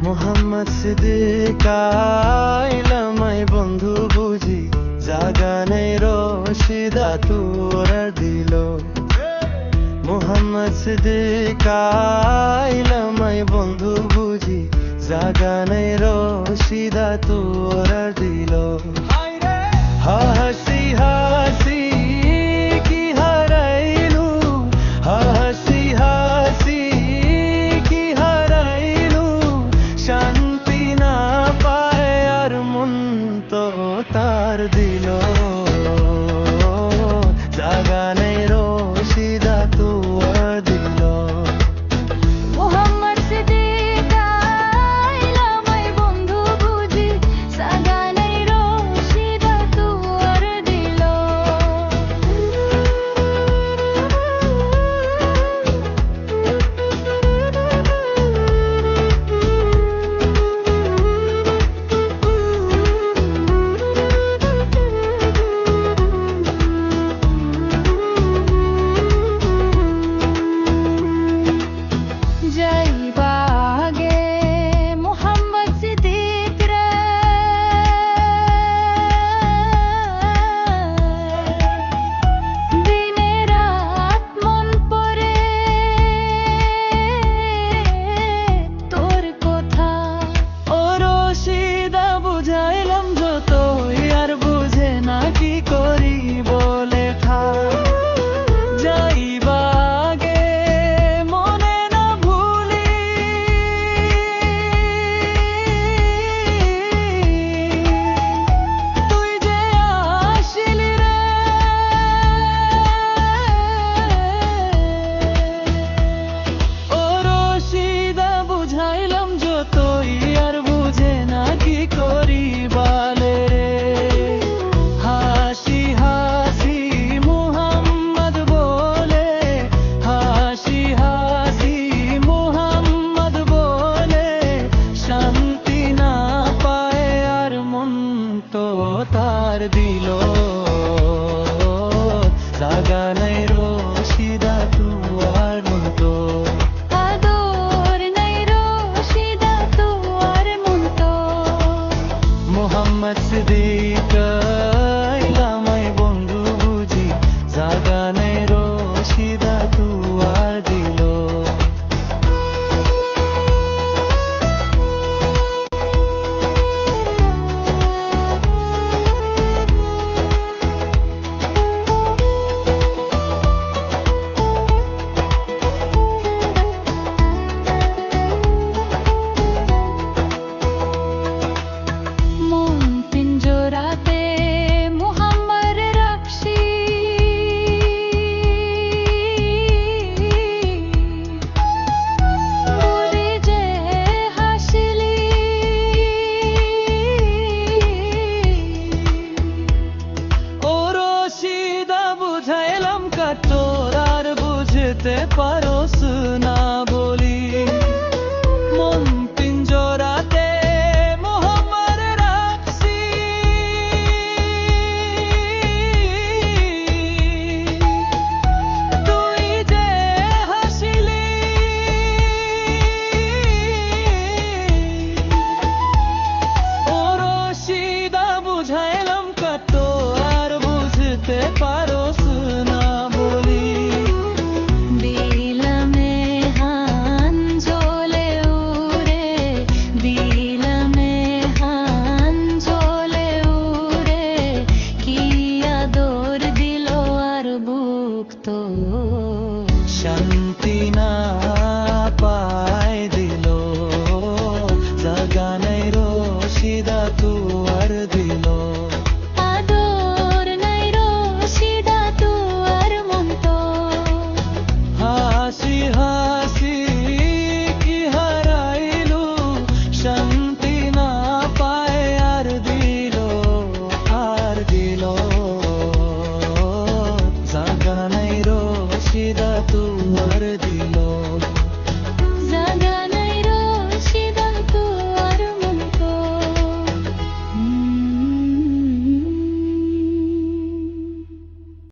মোহাম্মদ সিদ্দিক আইলামাই বন্ধু বুঝি জাগানে রশিদা তোরা দিল। মোহাম্মদ সিদ্দিক আইলামাই বন্ধু বুঝি জাগানে রশিদা তোরা দিল। হাসি হাসি কি হারাইলু, হাসি হাসি কি হারাইলু, শান্তি না পায় আর মন তো তার দিল। জাগানে রশিদা তোরা দিল। মোহাম্মদ সিদ্দিক আইলামাই বন্ধু বুঝি জাগানে রশিদা তোর দিল। যাইবা আগে মোহাম্মদ সিদ্দিক রে, দিনে রাত মন পড়ে তোর কথা। ও রশিদা বুঝাইলাম যতই আর বুঝে না কি করি বলে থা। যাইবা আগে মনে না ভুলি, তুই যে আসিলি রে। ও রশিদা বুঝাইলাম যতই